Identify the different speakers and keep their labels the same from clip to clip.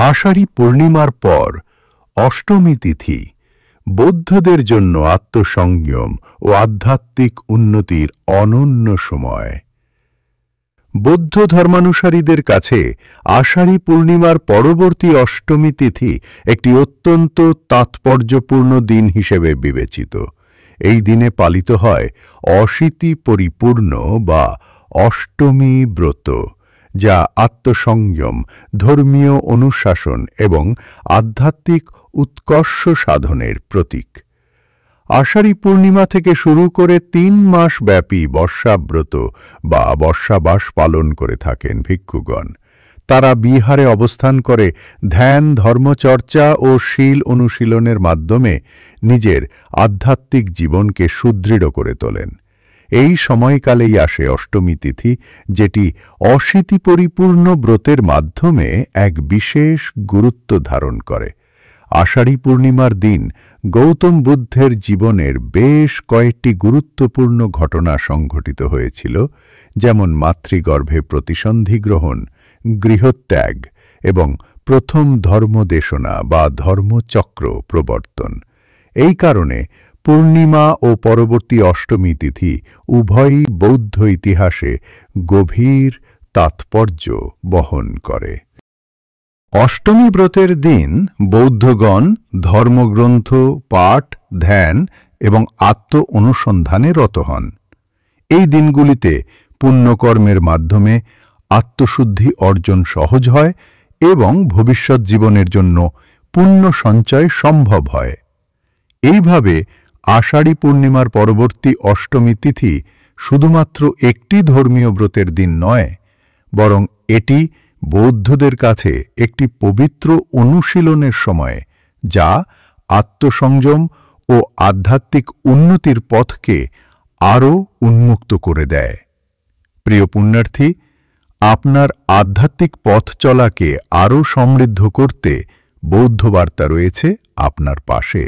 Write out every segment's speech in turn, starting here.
Speaker 1: আষাঢ়ী পূর্ণিমার পর অষ্টমী তিথি বৌদ্ধদের জন্য আত্মসংযম ও আধ্যাত্মিক উন্নতির অনন্য সময়। বৌদ্ধ ধর্মানুসারীদের কাছে আষাঢ়ী পূর্ণিমার পরবর্তী অষ্টমী তিথি একটি অত্যন্ত তাৎপর্যপূর্ণ দিন হিসেবে বিবেচিত। এই দিনে পালিত হয় অশীতি পরিপূর্ণ বা অষ্টমী ব্রত, যা আত্মসংযম, ধর্মীয় অনুশাসন এবং আধ্যাত্মিক উৎকর্ষ সাধনের প্রতীক। আষাঢ়ী পূর্ণিমা থেকে শুরু করে ৩ মাস ব্যাপী বর্ষাব্রত বা বর্ষাবাস পালন করে থাকেন ভিক্ষুগণ। তারা বিহারে অবস্থান করে ধ্যান, ধর্মচর্চা ও শীল অনুশীলনের মাধ্যমে নিজের আধ্যাত্মিক জীবনকে সুদৃঢ় করে তোলেন। এই সময়কালেই আসে অষ্টমী তিথি, যেটি অশীতি পরিপূর্ণ ব্রতের মাধ্যমে এক বিশেষ গুরুত্ব ধারণ করে। আষাঢ়ী পূর্ণিমার দিন গৌতম বুদ্ধের জীবনের বেশ কয়েকটি গুরুত্বপূর্ণ ঘটনা সংঘটিত হয়েছিল, যেমন মাতৃগর্ভে প্রতিসন্ধি গ্রহণ, গৃহত্যাগ এবং প্রথম ধর্মদেশনা বা ধর্মচক্র প্রবর্তন। এই কারণে পূর্ণিমা ও পরবর্তী অষ্টমী তিথি উভয়ই বৌদ্ধ ইতিহাসে গভীর তাৎপর্য বহন করে। অষ্টমী ব্রতের দিন বৌদ্ধগণ ধর্মগ্রন্থ পাঠ, ধ্যান এবং আত্ম অনুসন্ধানে রত হন। এই দিনগুলিতে পুণ্যকর্মের মাধ্যমে আত্মশুদ্ধি অর্জন সহজ হয় এবং ভবিষ্যৎ জীবনের জন্য পুণ্য সঞ্চয় সম্ভব হয়। এইভাবে আষাঢ়ী পূর্ণিমার পরবর্তী অষ্টমী তিথি শুধুমাত্র একটি ধর্মীয় ব্রতের দিন নয়, বরং এটি বৌদ্ধদের কাছে একটি পবিত্র অনুশীলনের সময়, যা আত্মসংযম ও আধ্যাত্মিক উন্নতির পথকে আরও উন্মুক্ত করে দেয়। প্রিয় পুণ্যার্থী, আপনার আধ্যাত্মিক পথ চলাকে আরও সমৃদ্ধ করতে বৌদ্ধ বার্তা রয়েছে আপনার পাশে।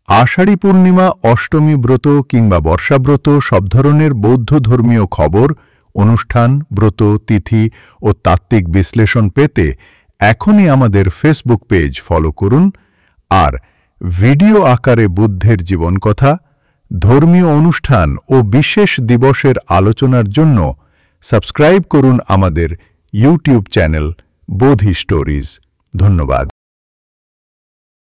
Speaker 1: আষাঢ়ী পূর্ণিমা, অষ্টমী ব্রত কিংবা বর্ষাব্রত সব ধরনের বৌদ্ধ ধর্মীয় খবর, অনুষ্ঠান, ব্রত, তিথি ও তাত্ত্বিক বিশ্লেষণ পেতে এখনই আমাদের ফেসবুক পেজ ফলো করুন, আর ভিডিও আকারে বুদ্ধের জীবনকথা, ধর্মীয় অনুষ্ঠান ও বিশেষ দিবসের আলোচনার জন্য সাবস্ক্রাইব করুন আমাদের ইউটিউব চ্যানেল বোধি স্টোরিজ। ধন্যবাদ।